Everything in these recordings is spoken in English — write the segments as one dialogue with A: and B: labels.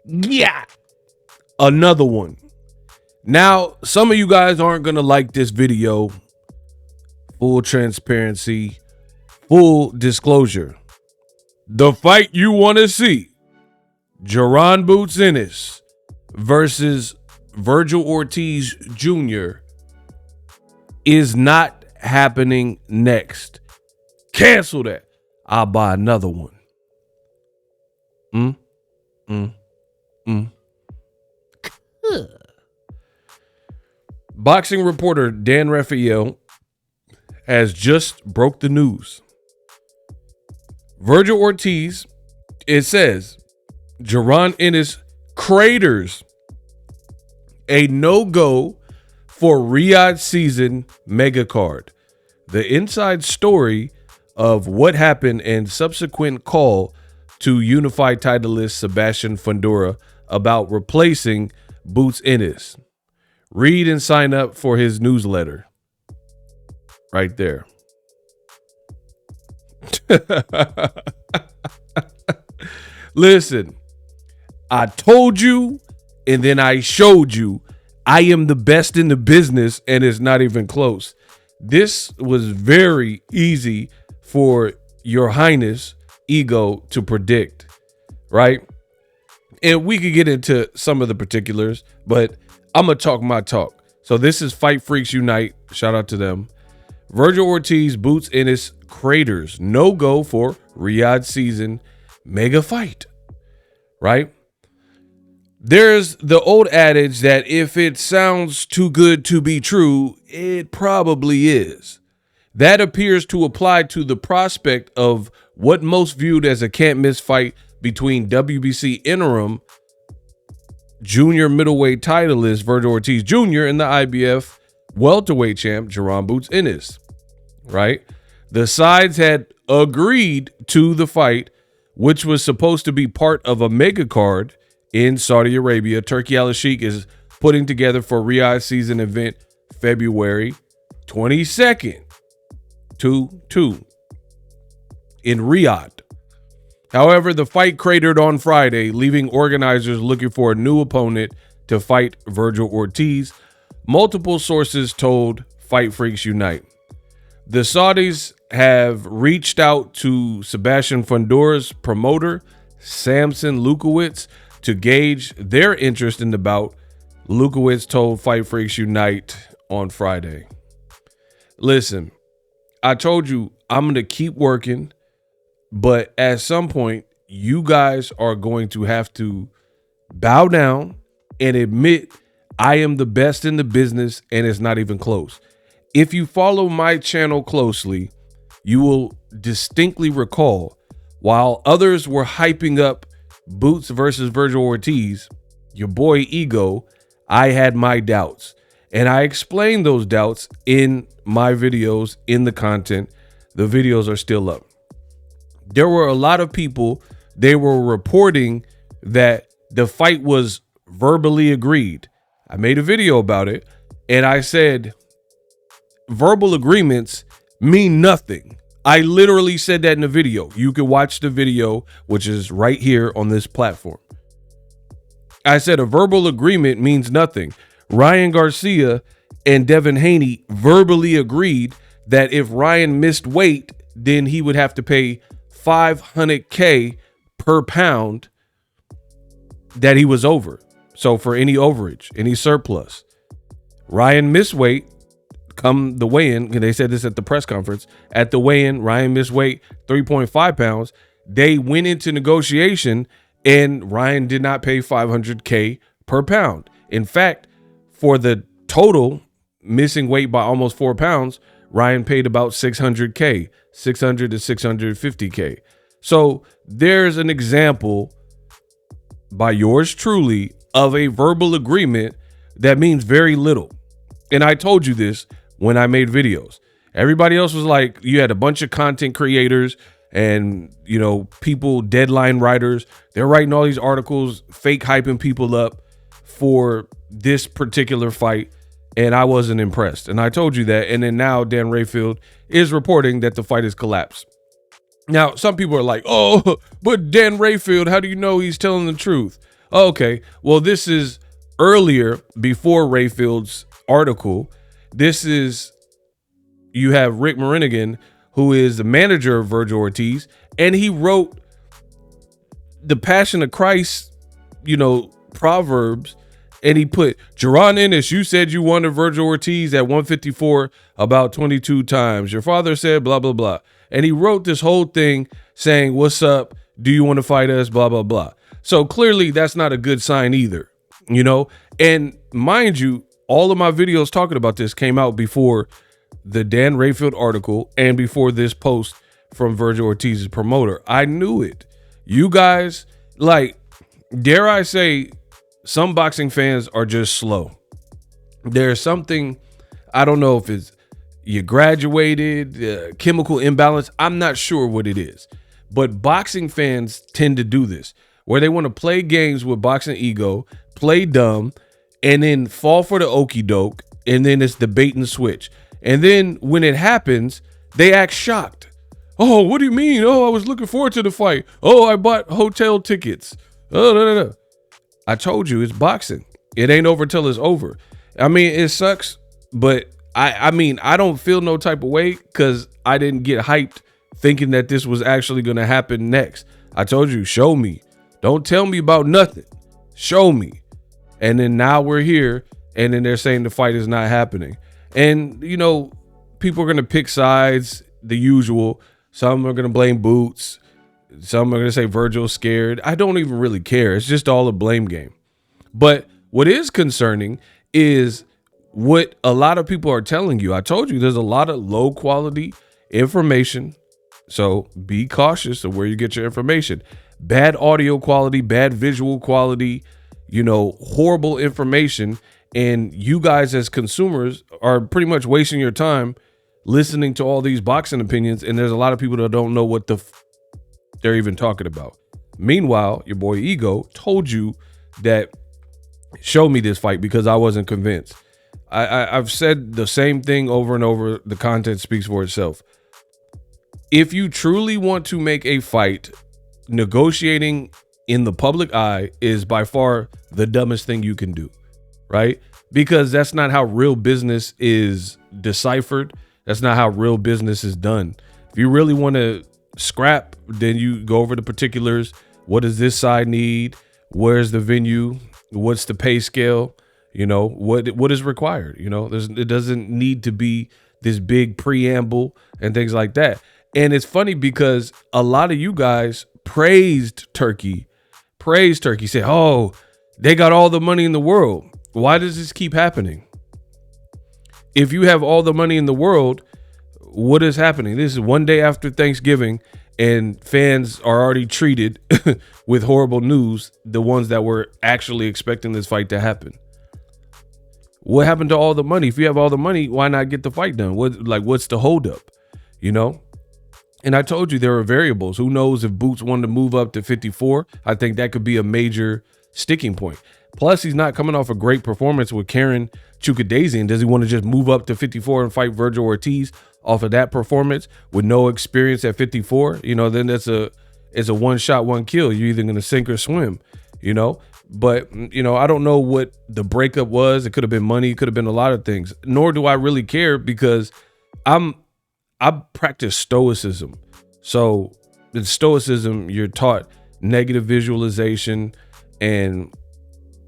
A: Yeah. Another one. Now, some of you guys aren't going to like this video. Full transparency, full disclosure. The fight you want to see, Jaron Boots Ennis versus Vergil Ortiz Jr. is not happening next. Cancel that. I'll buy another one. Boxing reporter Dan Raphael has just broke the news. Vergil Ortiz, it says, Jaron Ennis craters a no-go for Riyadh Season Mega Card. The inside story of what happened and subsequent call to unified titleist Sebastian Fundora about replacing Boots Ennis. Read and sign up for his newsletter. Right there. Listen, I told you and then I showed you I am the best in the business and it's not even close. This was very easy for your highness ego to predict, right? And we could get into some of the particulars, but I'm going to talk my talk. So this is Fight Freaks Unite. Shout out to them. Vergil Ortiz, Boots Ennis, craters. No go for Riyadh Season Mega Fight, right? There's the old adage that if it sounds too good to be true, it probably is. That appears to apply to the prospect of what most viewed as a can't-miss fight between WBC interim junior middleweight titleist Vergil Ortiz Jr. and the IBF welterweight champ Jaron Boots Ennis, right? The sides had agreed to the fight, which was supposed to be part of a mega card in Saudi Arabia. Turki Al-Sheikh is putting together for Riyadh Season event February 22nd, 2-2 in Riyadh. However, the fight cratered on Friday, leaving organizers looking for a new opponent to fight Vergil Ortiz. Multiple sources told Fight Freaks Unite. The Saudis have reached out to Sebastian Fundora's promoter, Samson Lukowitz, to gauge their interest in the bout. Lukowitz told Fight Freaks Unite on Friday. Listen, I told you I'm going to keep working, but at some point, you guys are going to have to bow down and admit I am the best in the business and it's not even close. If you follow my channel closely, you will distinctly recall while others were hyping up Boots versus Vergil Ortiz, your boy Ego, I had my doubts. And I explained those doubts in my videos, in the content. The videos are still up. There were a lot of people, they were reporting that the fight was verbally agreed. I made a video about it and I said, verbal agreements mean nothing. I literally said that in the video. You can watch the video, which is right here on this platform. I said a verbal agreement means nothing. Ryan Garcia and Devin Haney verbally agreed that if Ryan missed weight, then he would have to pay $500K per pound that he was over. So for any overage, any surplus, Ryan missed weight. Come the weigh-in, and they said this at the press conference, at the weigh-in, Ryan missed weight 3.5 pounds. They went into negotiation and Ryan did not pay $500K per pound. In fact, for the total missing weight by almost 4 pounds, Ryan paid about $600K, $600 to $650K. So there's an example by yours truly of a verbal agreement that means very little. And I told you this when I made videos. Everybody else was like, you had a bunch of content creators and, you know, people, deadline writers. They're writing all these articles, fake hyping people up for this particular fight. And I wasn't impressed. And I told you that. And then now Dan Rayfield is reporting that the fight has collapsed. Now, some people are like, oh, but Dan Rayfield, how do you know he's telling the truth? Oh, okay. Well, this is earlier before Rayfield's article. This is, you have Rick Marinigan, who is the manager of Vergil Ortiz, and he wrote the Passion of Christ, Proverbs, and he put, Jaron Ennis, you said you wanted Vergil Ortiz at 154 about 22 times. Your father said blah, blah, blah. And he wrote this whole thing saying, what's up? Do you want to fight us? Blah, blah, blah. So clearly that's not a good sign either, And mind you, all of my videos talking about this came out before the Dan Rayfield article and before this post from Vergil Ortiz's promoter. I knew it. You guys, dare I say, some boxing fans are just slow. There's something, I don't know if it's you graduated, chemical imbalance. I'm not sure what it is. But boxing fans tend to do this, where they want to play games with boxing ego, play dumb, and then fall for the okie doke, and then it's the bait and switch. And then when it happens, they act shocked. Oh, what do you mean? Oh, I was looking forward to the fight. Oh, I bought hotel tickets. Oh, no. I told you, it's boxing. It ain't over till it's over. I mean, it sucks, but I don't feel no type of way because I didn't get hyped thinking that this was actually going to happen next. I told you, show me. Don't tell me about nothing. Show me. And then now we're here, and then they're saying the fight is not happening. And, people are going to pick sides, the usual. Some are going to blame Boots. Some are going to say Vergil's scared. I don't even really care. It's just all a blame game. But what is concerning is what a lot of people are telling you. I told you there's a lot of low quality information. So be cautious of where you get your information. Bad audio quality, bad visual quality, horrible information. And you guys as consumers are pretty much wasting your time listening to all these boxing opinions. And there's a lot of people that don't know what they're even talking about. Meanwhile, your boy Ego told you that show me this fight because I wasn't convinced. I've said the same thing over and over. The content speaks for itself. If you truly want to make a fight, negotiating in the public eye is by far the dumbest thing you can do, right? Because that's not how real business is deciphered. That's not how real business is done. If you really want to scrap, then you go over the particulars. What does this side need? Where's the venue? What's the pay scale? What is required? It doesn't need to be this big preamble and things like that. And it's funny because a lot of you guys praised Turkey, said, oh, they got all the money in the world. Why does this keep happening? If you have all the money in the world, what is happening? This is one day after Thanksgiving and fans are already treated with horrible news, the ones that were actually expecting this fight to happen. What happened to all the money? If you have all the money, why not get the fight done? What's the holdup? And I told you there are variables. Who knows if Boots wanted to move up to 54? I think that could be a major sticking point. Plus, he's not coming off a great performance with Karen Chukadasian. Does he want to just move up to 54 and fight Vergil Ortiz off of that performance with no experience at 54? Then it's a one shot, one kill. You're either going to sink or swim, But, I don't know what the breakup was. It could have been money. It could have been a lot of things. Nor do I really care because I practice stoicism. So in stoicism, you're taught negative visualization and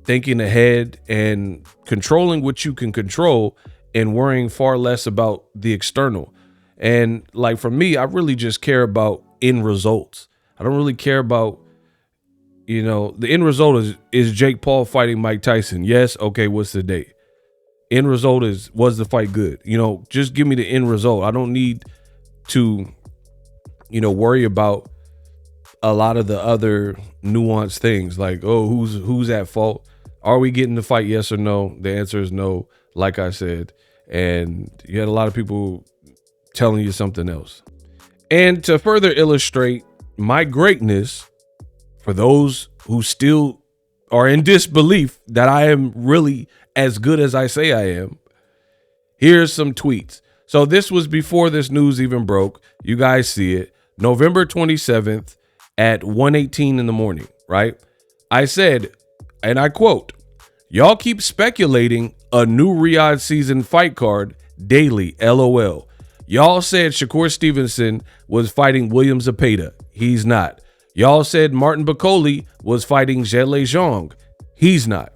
A: thinking ahead and controlling what you can control and worrying far less about the external. And for me, I really just care about end results. I don't really care about, the end result is Jake Paul fighting Mike Tyson. Yes. Okay. What's the date? End result was the fight good? Just give me the end result. I don't need to, worry about a lot of the other nuanced things who's at fault? Are we getting the fight? Yes or no? The answer is no, like I said. And you had a lot of people telling you something else. And to further illustrate my greatness, for those who still are in disbelief that I am really as good as I say I am, here's some tweets. So this was before this news even broke. You guys see it. November 27th at 1:18 in the morning, right? I said, and I quote, "Y'all keep speculating a new Riyadh season fight card daily, LOL. Y'all said Shakur Stevenson was fighting William Zepeda. He's not. Y'all said Martin Bakole was fighting Zhele Zhang. He's not.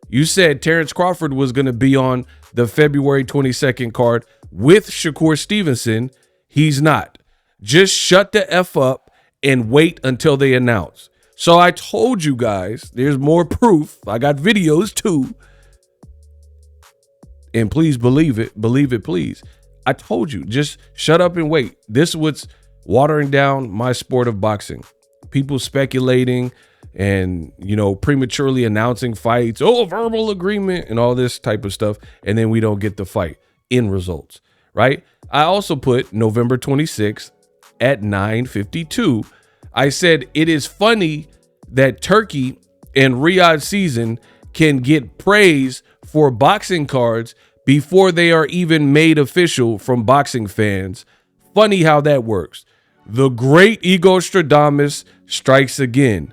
A: You said Terrence Crawford was going to be on the February 22nd card with Shakur Stevenson. He's not. Just shut the F up and wait until they announce." So I told you guys, there's more proof. I got videos too. And please believe it, please. I told you, just shut up and wait. This is what's watering down my sport of boxing. People speculating and, prematurely announcing fights, verbal agreement and all this type of stuff. And then we don't get the fight in results, right? I also put November 26th at 9:52. I said, it is funny that Turkey and Riyadh Season can get praise for boxing cards before they are even made official from boxing fans. Funny how that works. The great Ego Stradamus strikes again.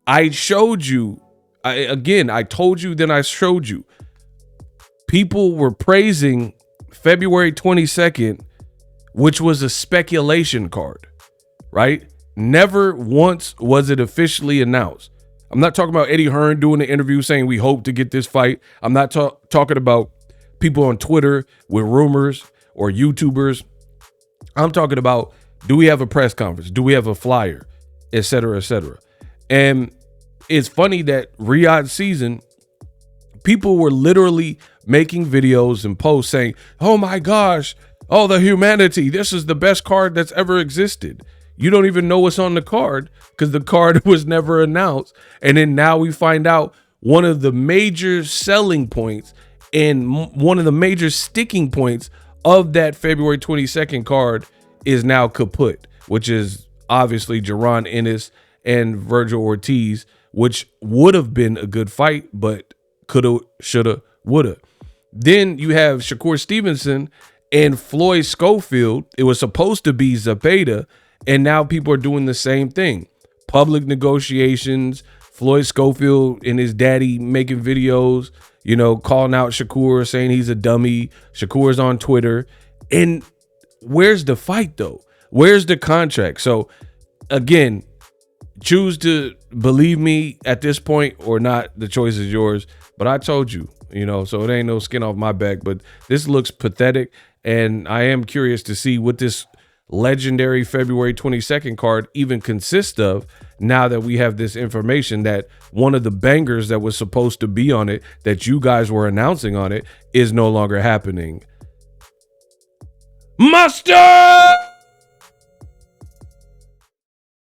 A: I showed you, I told you, then I showed you. People were praising February 22nd, which was a speculation card, right? Never once was it officially announced. I'm not talking about Eddie Hearn doing an interview saying we hope to get this fight. I'm not talking about people on Twitter with rumors or YouTubers. I'm talking about, do we have a press conference? Do we have a flyer? Et cetera, et cetera. And it's funny that Riyadh Season, people were literally making videos and posts saying, oh my gosh, oh, the humanity, this is the best card that's ever existed. You don't even know what's on the card because the card was never announced. And then now we find out one of the major selling points and one of the major sticking points of that February 22nd card is now kaput, which is obviously Jaron, Ennis, and Vergil Ortiz, which would have been a good fight, but coulda, shoulda, woulda. Then you have Shakur Stevenson and Floyd Schofield. It was supposed to be Zepeda, and now people are doing the same thing. Public negotiations, Floyd Schofield and his daddy making videos, calling out Shakur, saying he's a dummy. Shakur's on Twitter. And where's the fight, though? Where's the contract? So, again, choose to believe me at this point or not. The choice is yours. But I told you, so it ain't no skin off my back. But this looks pathetic. And I am curious to see what this legendary February 22nd card even consists of now that we have this information that one of the bangers that was supposed to be on it, that you guys were announcing on it, is no longer happening. Mustard!